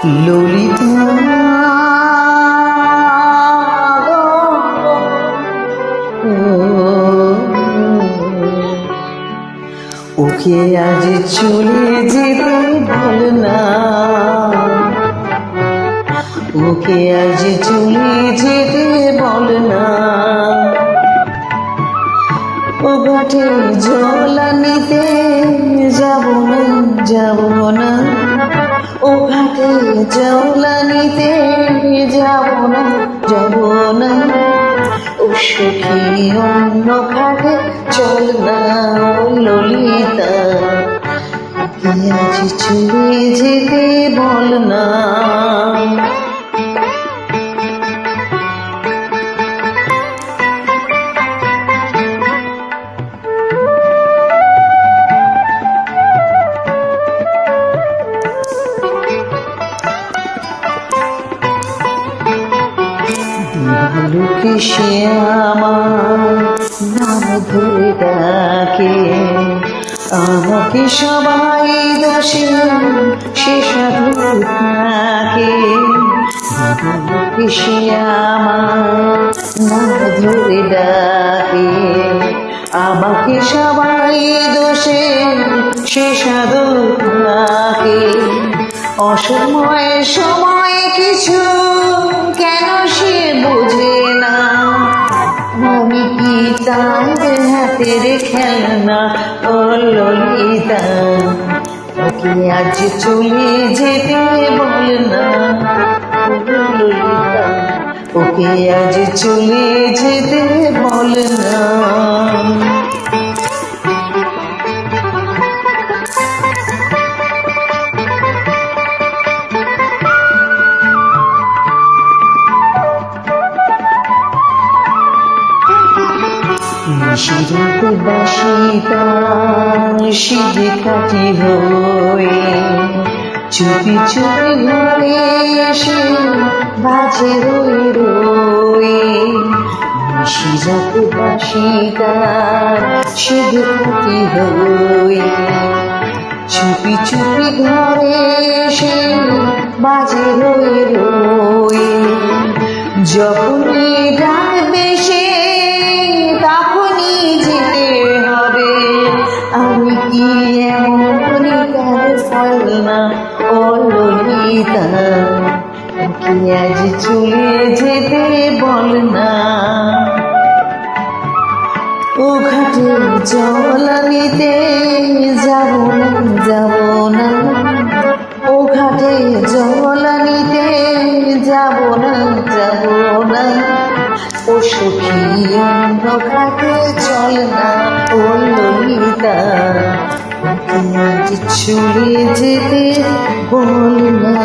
ললিতা ওকে আজ চলে যেতে বল না, ওকে আজ চলে যেতে বল না। ও ঘাটে জল আনিতে যাব না, যাব না। ও ঘাটে জল আনিতে যাব না, যাব না। ও সখী অন্য ঘাটে চল না, ললিতা ওকে আজ চলে যেতে বল না। ভালুকে সে আমার নাম ধরে ডাকে, আমাকে সবাই দোষে সে সাধু থাকে। ভালুকে সে আমার নাম ধরে ডাকে, আমাকে সবাই দোষে সে সাধু থাকে। অসময়ে সময় কিছু কেন সে বোঝে না, আমি কি তার হাতের খেলনা। ও ললিতা ওকে আজ চলে যেতে বল না, ললিতা ওকে আজ চলে যেতে বল না। নিশিরাতে বাসিটা সিঁধে কাটি হয়ে চুপি চুপি ঘরে এসে বাজে রয়ে রয়ে। নিশিরাতে বাসিটা সিঁধে কাটি হয়ে চুপি চুপি ঘরে এসে বাজে রয়ে রয়ে। যখনই ডাকবে সে তখনই যেতে হবে, আমি কি এমনই তার ফল না। ও ললিতা ওকে আজ চলে যেতে বল না। ও ঘাটে জল আনিতে যাব না, যাব না। ও ঘাটে জল আনিতে যাব না, যাব না। ও সখী অন্য ঘাটে চল না, ও ললিতা ওকে আজ চলে যেতে বল না।